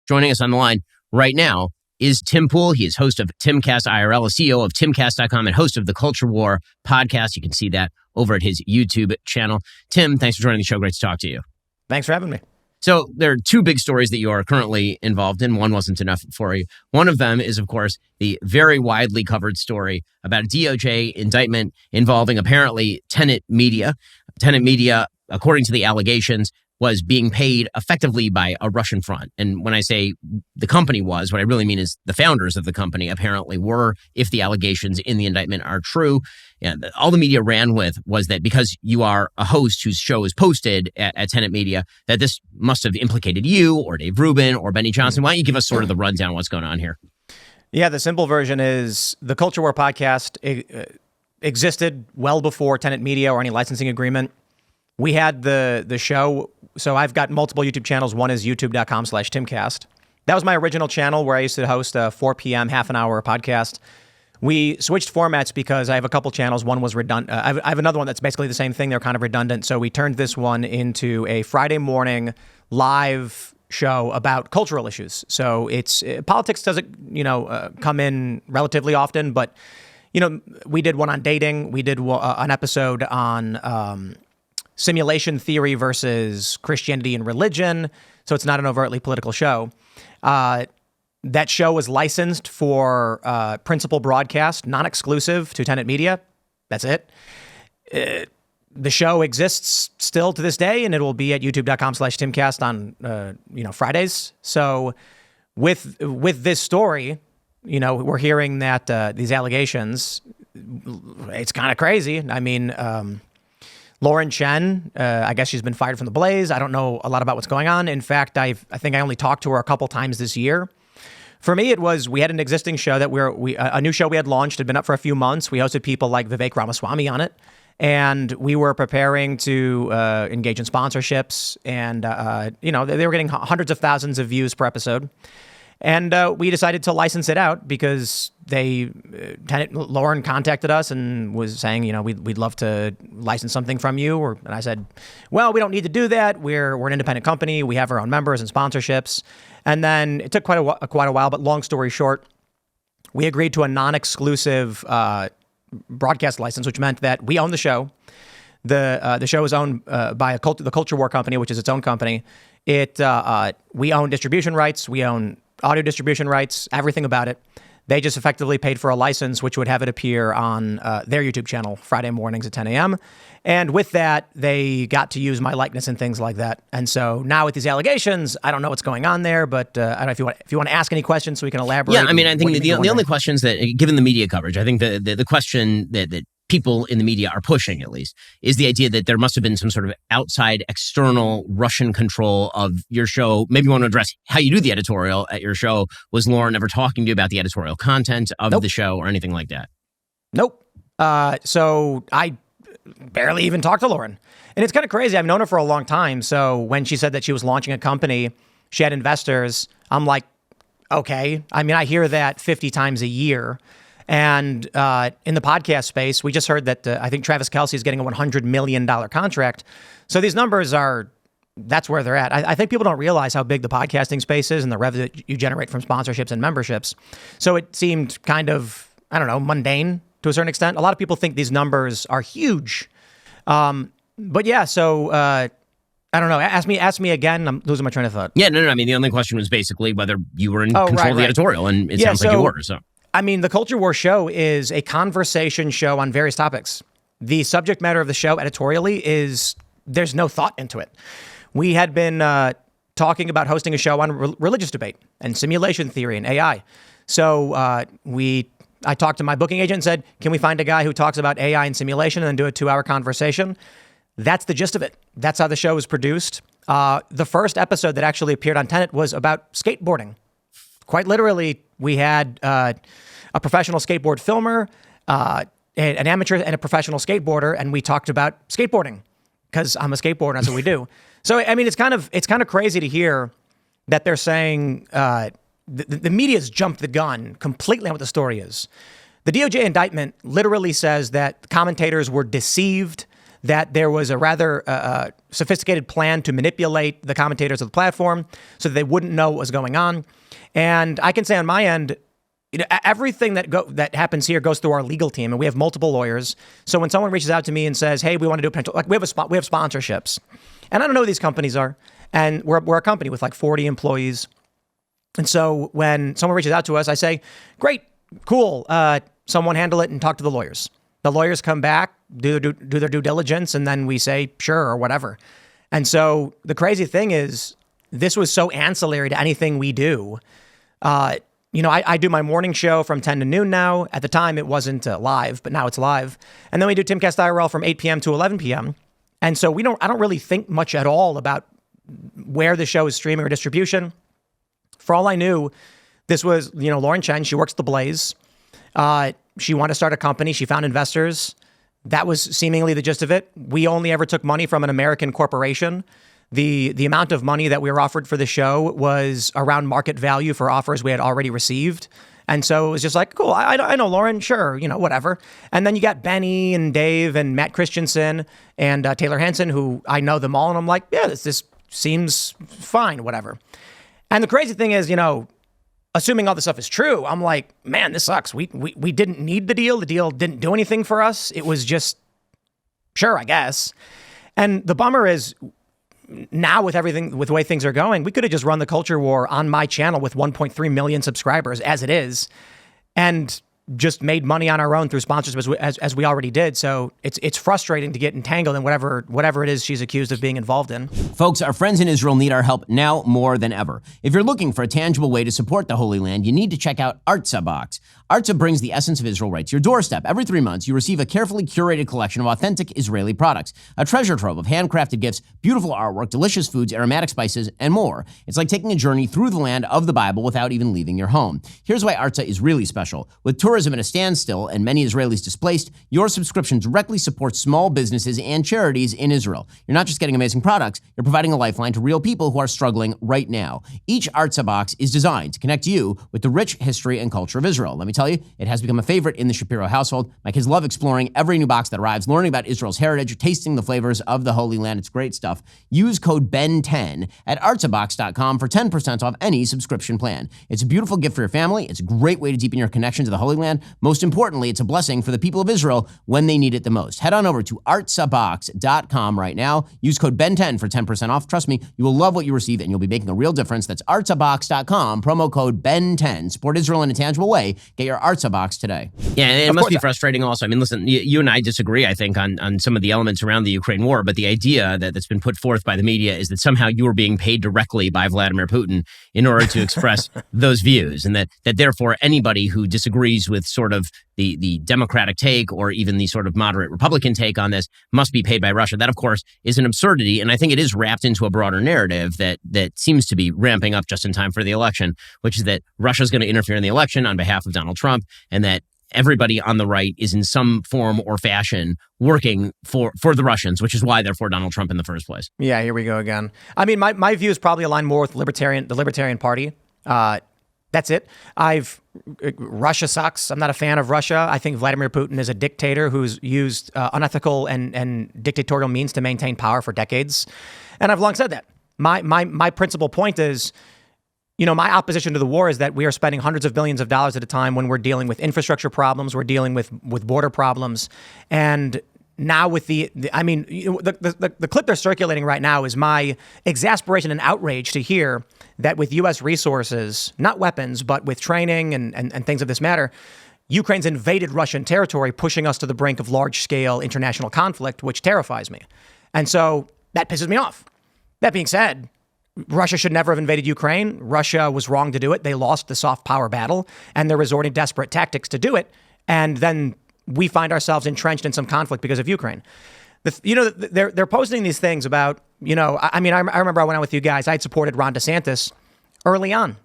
Joining us on the line right now is Tim Pool. He is host of Timcast IRL, a CEO of Timcast.com, and host of the Culture War podcast. You can see that over at his YouTube channel. Tim, thanks for joining the show. Great to talk to you. Thanks for having me. So there are two big stories that you are currently involved in. One wasn't enough for you. One of them is, of course, the very widely covered story about a DOJ indictment involving apparently Tenet Media. Tenet Media, according to the allegations, was being paid effectively by a Russian front. And when I say the company was, what I really mean is the founders of the company apparently were, if the allegations in the indictment are true. All the media ran with was that because you are a host whose show is posted at Tenet Media, that this must have implicated you or Dave Rubin or Benny Johnson. Why don't you give us sort of the rundown of what's going on here? Yeah, the simple version is the Culture War podcast existed well before Tenet Media or any licensing agreement. We had the show. So I've got multiple YouTube channels. One is youtube.com/Timcast. That was my original channel where I used to host a 4 p.m., half an hour podcast. We switched formats because I have a couple channels. One was redundant. I have another one that's basically the same thing. They're kind of redundant. So we turned this one into a Friday morning live show about cultural issues. So it's politics doesn't, come in relatively often, but, we did one on dating. We did an episode on simulation theory versus Christianity and religion. So it's not an overtly political show. That show was licensed for principal broadcast, non-exclusive to Tenet Media. That's it. The show exists still to this day, and it will be at youtube.com/Timcast on Fridays. So with this story, we're hearing that these allegations, it's kind of crazy. I mean, Lauren Chen, I guess she's been fired from The Blaze. I don't know a lot about what's going on. In fact, I think I only talked to her a couple times this year. For me, it was, we had an existing show that a new show we had launched, had been up for a few months. We hosted people like Vivek Ramaswamy on it. And we were preparing to engage in sponsorships. And, they were getting hundreds of thousands of views per episode. And we decided to license it out because Lauren contacted us and was saying, we'd love to license something from you. And I said, well, we don't need to do that. We're an independent company. We have our own members and sponsorships. And then it took quite a while, but long story short, we agreed to a non-exclusive broadcast license, which meant that we own the show. The show is owned by the Culture War company, which is its own company. We own distribution rights. We own audio distribution rights, everything about it. They just effectively paid for a license, which would have it appear on their YouTube channel Friday mornings at 10 a.m. And with that, they got to use my likeness and things like that. And so now with these allegations, I don't know what's going on there, but I don't know if you want to ask any questions so we can elaborate. Yeah, I mean, I think the only questions that, given the media coverage, I think the question that people in the media are pushing, at least, is the idea that there must have been some sort of outside external Russian control of your show. Maybe you want to address how you do the editorial at your show. Was Lauren ever talking to you about the editorial content of the show or anything like that? Nope. So I barely even talked to Lauren. And it's kind of crazy. I've known her for a long time. So when she said that she was launching a company, she had investors, I'm like, okay. I mean, I hear that 50 times a year. And in the podcast space, we just heard that I think Travis Kelce is getting a $100 million contract. So these numbers that's where they're at. I think people don't realize how big the podcasting space is and the revenue that you generate from sponsorships and memberships. So it seemed kind of, mundane to a certain extent. A lot of people think these numbers are huge. But yeah, so I don't know. Ask me again. I'm losing my train of thought. Yeah, no. I mean, the only question was basically whether you were in control of the editorial, and it sounds like you were. So. I mean, the Culture War show is a conversation show on various topics. The subject matter of the show editorially there's no thought into it. We had been talking about hosting a show on religious debate and simulation theory and AI. So I talked to my booking agent and said, can we find a guy who talks about AI and simulation and then do a 2-hour conversation? That's the gist of it. That's how the show was produced. The first episode that actually appeared on Tenet was about skateboarding. Quite literally, we had a professional skateboard filmer, an amateur and a professional skateboarder, and we talked about skateboarding because I'm a skateboarder, that's what we do. So, I mean, it's kind of crazy to hear that they're saying the media's jumped the gun completely on what the story is. The DOJ indictment literally says that commentators were deceived, that there was a rather sophisticated plan to manipulate the commentators of the platform so that they wouldn't know what was going on. And I can say on my end, everything that happens here goes through our legal team, and we have multiple lawyers. So when someone reaches out to me and says, "Hey, we want to do a potential," like we have sponsorships, and I don't know who these companies are, and we're a company with like 40 employees, and so when someone reaches out to us, I say, "Great, cool, someone handle it and talk to the lawyers." The lawyers come back, do their due diligence, and then we say, "Sure," or whatever. And so the crazy thing is, this was so ancillary to anything we do. I do my morning show from 10 to noon now. At the time, it wasn't live, but now it's live. And then we do Timcast IRL from 8 p.m. to 11 p.m. And so I don't really think much at all about where the show is streaming or distribution. For all I knew, this was, Lauren Chen. She works at The Blaze. She wanted to start a company. She found investors. That was seemingly the gist of it. We only ever took money from an American corporation. The amount of money that we were offered for the show was around market value for offers we had already received. And so it was just like, cool, I know Lauren, sure, whatever. And then you got Benny and Dave and Matt Christensen and Taylor Hansen, who I know them all. And I'm like, yeah, this seems fine, whatever. And the crazy thing is, assuming all this stuff is true, I'm like, man, this sucks. We didn't need the deal. The deal didn't do anything for us. It was just, sure, I guess. And the bummer is, now with the way things are going, we could have just run the culture war on my channel with 1.3 million subscribers as it is, and just made money on our own through sponsorships as we already did. So it's frustrating to get entangled in whatever it is she's accused of being involved in. Folks, our friends in Israel need our help now more than ever. If you're looking for a tangible way to support the Holy Land, you need to check out Artza Box. Artza brings the essence of Israel right to your doorstep. Every 3 months, you receive a carefully curated collection of authentic Israeli products, a treasure trove of handcrafted gifts, beautiful artwork, delicious foods, aromatic spices, and more. It's like taking a journey through the land of the Bible without even leaving your home. Here's why Artza is really special. With tourism at a standstill and many Israelis displaced, your subscription directly supports small businesses and charities in Israel. You're not just getting amazing products, you're providing a lifeline to real people who are struggling right now. Each Artza box is designed to connect you with the rich history and culture of Israel. Let me tell you, it has become a favorite in the Shapiro household. My kids love exploring every new box that arrives, learning about Israel's heritage, tasting the flavors of the Holy Land. It's great stuff. Use code BEN10 at artzabox.com for 10% off any subscription plan. It's a beautiful gift for your family. It's a great way to deepen your connection to the Holy Land. Most importantly, it's a blessing for the people of Israel when they need it the most. Head on over to artzabox.com right now. Use code BEN10 for 10% off. Trust me, you will love what you receive and you'll be making a real difference. That's artzabox.com, promo code BEN10. Support Israel in a tangible way. Get your Artza box today. Yeah, and it must be frustrating also. I mean, listen, you and I disagree, I think, on some of the elements around the Ukraine war, but the idea that's been put forth by the media is that somehow you are being paid directly by Vladimir Putin in order to express those views, and that therefore anybody who disagrees with sort of the Democratic take or even the sort of moderate Republican take on this must be paid by Russia. That, of course, is an absurdity, and I think it is wrapped into a broader narrative that seems to be ramping up just in time for the election, which is that Russia's going to interfere in the election on behalf of Donald Trump, and that everybody on the right is in some form or fashion working for the Russians, which is why they're for Donald Trump in the first place. Yeah, here we go again. I mean, my views probably align more with the Libertarian Party. That's it. Russia sucks. I'm not a fan of Russia. I think Vladimir Putin is a dictator who's used unethical and dictatorial means to maintain power for decades. And I've long said that. My principal point is, my opposition to the war is that we are spending hundreds of billions of dollars at a time when we're dealing with infrastructure problems, we're dealing with border problems. And now with the clip they're circulating right now is my exasperation and outrage to hear that with U.S. resources, not weapons, but with training and things of this matter, Ukraine's invaded Russian territory, pushing us to the brink of large-scale international conflict, which terrifies me. And so that pisses me off. That being said, Russia should never have invaded Ukraine. Russia was wrong to do it. They lost the soft power battle, and they're resorting desperate tactics to do it. And then we find ourselves entrenched in some conflict because of Ukraine. They're posting these things about, I remember I went out with you guys. I had supported Ron DeSantis early on,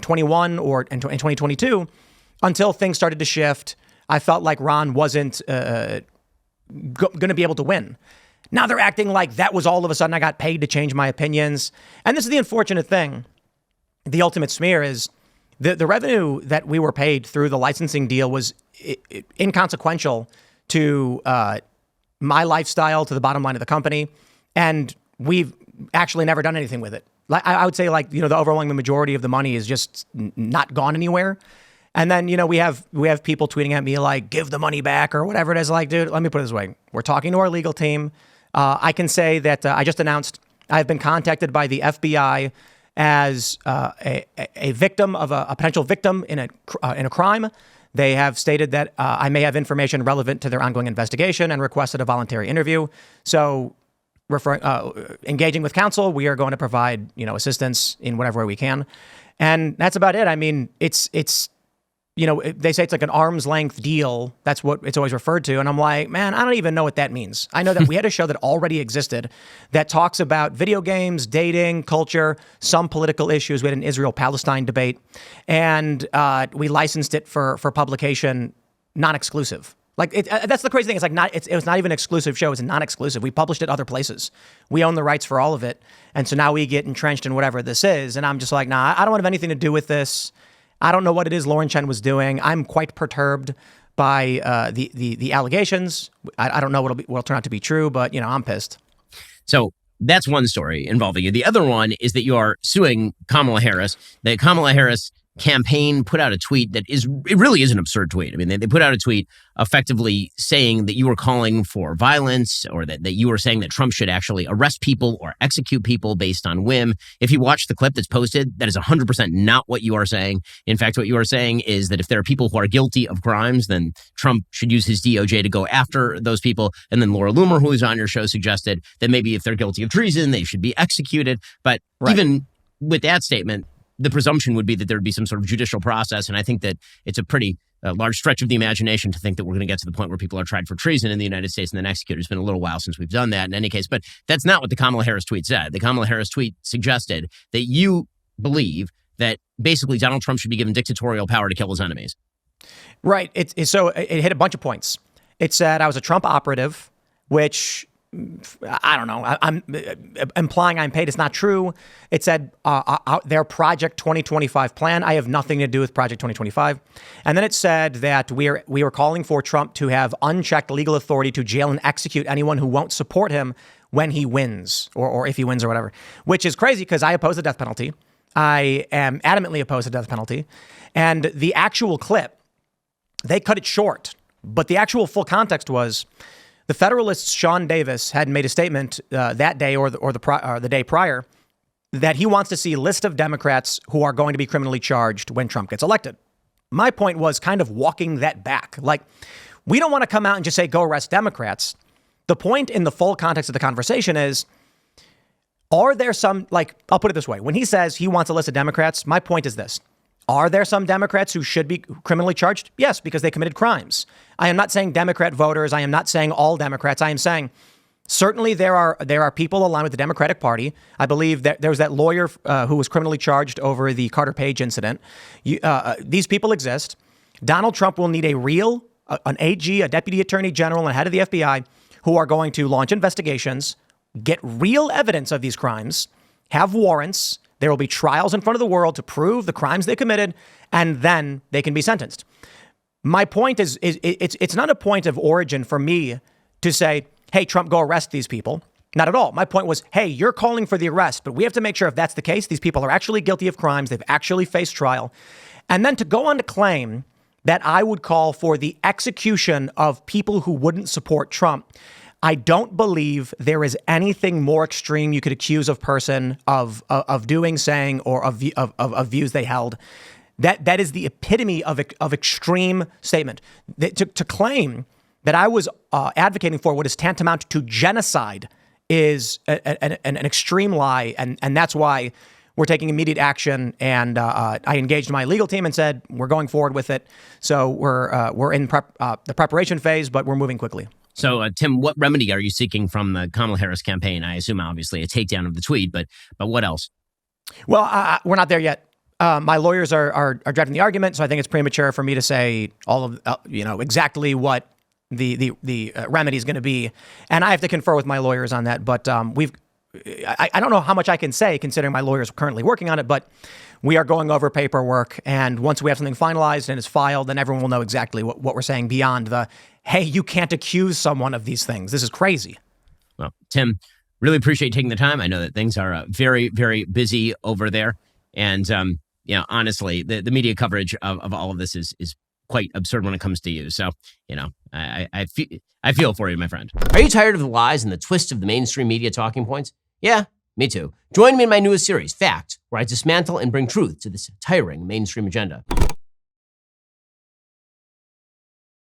21 or in 2022, until things started to shift. I felt like Ron wasn't going to be able to win. Now they're acting like that was all of a sudden I got paid to change my opinions. And this is the unfortunate thing. The ultimate smear is the revenue that we were paid through the licensing deal was inconsequential to my lifestyle to the bottom line of the company, and we've actually never done anything with it. Like I would say, like, the overwhelming majority of the money is just not gone anywhere. And then, we have people tweeting at me like, give the money back or whatever it is. Like, dude, let me put it this way. We're talking to our legal team. I can say that I just announced I've been contacted by the FBI as a victim of a potential victim in a crime. They have stated that I may have information relevant to their ongoing investigation and requested a voluntary interview. So engaging with counsel, we are going to provide, assistance in whatever way we can. And that's about it. I mean, it's they say it's like an arm's length deal. That's what it's always referred to. And I'm like, man, I don't even know what that means. I know that we had a show that already existed that talks about video games, dating, culture, some political issues. We had an Israel-Palestine debate, and we licensed it for publication, non-exclusive. Like that's the crazy thing. It's like it was not even an exclusive show. It's a non-exclusive. We published it other places. We own the rights for all of it. And so now we get entrenched in whatever this is. And I'm just like, nah, I don't have anything to do with this. I don't know what it is Lauren Chen was doing. I'm quite perturbed by the allegations. I don't know what'll turn out to be true, but I'm pissed. So that's one story involving you. The other one is that you are suing Kamala Harris. The Kamala Harris campaign put out a tweet that it really is an absurd tweet. I mean, they put out a tweet effectively saying that you were calling for violence, or that you were saying that Trump should actually arrest people or execute people based on whim. If you watch the clip that's posted, that is 100% not what you are saying. In fact, what you are saying is that if there are people who are guilty of crimes, then Trump should use his DOJ to go after those people. And then Laura Loomer, who was on your show, suggested that maybe if they're guilty of treason, they should be executed. But even with that statement, the presumption would be that there would be some sort of judicial process. And I think that it's a pretty large stretch of the imagination to think that we're going to get to the point where people are tried for treason in the United States and then executed. It's been a little while since we've done that in any case. But that's not what the Kamala Harris tweet said. The Kamala Harris tweet suggested that you believe that basically Donald Trump should be given dictatorial power to kill his enemies. Right. So it hit a bunch of points. It said I was a Trump operative, which I don't know. I'm implying I'm paid. It's not true. It said their Project 2025 plan. I have nothing to do with Project 2025. And then it said that we were calling for Trump to have unchecked legal authority to jail and execute anyone who won't support him when he wins, or if he wins or whatever, which is crazy because I oppose the death penalty. I am adamantly opposed to the death penalty. And the actual clip, they cut it short. But the actual full context was the Federalist's Sean Davis had made a statement that day or the day prior that he wants to see a list of Democrats who are going to be criminally charged when Trump gets elected. My point was kind of walking that back. Like, we don't want to come out and just say, go arrest Democrats. The point in the full context of the conversation is, are there some, like, I'll put it this way. When he says he wants a list of Democrats, my point is this. Are there some Democrats who should be criminally charged? Yes, because they committed crimes. I am not saying Democrat voters. I am not saying all Democrats. I am saying certainly there are people aligned with the Democratic Party. I believe that there was that lawyer who was criminally charged over the Carter Page incident. These people exist. Donald Trump will need an AG, a deputy attorney general, and a head of the FBI who are going to launch investigations, get real evidence of these crimes, have warrants. There will be trials in front of the world to prove the crimes they committed, and then they can be sentenced. My point is it's not a point of origin for me to say, hey, Trump, go arrest these people. Not at all. My point was, hey, you're calling for the arrest, but we have to make sure if that's the case, these people are actually guilty of crimes. They've actually faced trial. And then to go on to claim that I would call for the execution of people who wouldn't support Trump, I don't believe there is anything more extreme you could accuse a person of doing, saying, or of views they held. That is the epitome of extreme statement. To claim that I was advocating for what is tantamount to genocide is an extreme lie, and that's why we're taking immediate action. And I engaged my legal team and said we're going forward with it. So we're in the preparation phase, but we're moving quickly. So, Tim, what remedy are you seeking from the Kamala Harris campaign? I assume, obviously, a takedown of the tweet, but what else? Well, we're not there yet. My lawyers are drafting the argument, so I think it's premature for me to say all of exactly what the remedy is going to be, and I have to confer with my lawyers on that. But I don't know how much I can say, considering my lawyers are currently working on it, but we are going over paperwork, and once we have something finalized and it's filed, then everyone will know exactly what we're saying beyond the, hey, you can't accuse someone of these things. This is crazy. Well, Tim, really appreciate taking the time. I know that things are very, very busy over there. And, honestly, the media coverage of all of this is quite absurd when it comes to you. So, I feel for you, my friend. Are you tired of the lies and the twist of the mainstream media talking points? Yeah, me too. Join me in my newest series, Fact, where I dismantle and bring truth to this tiring mainstream agenda.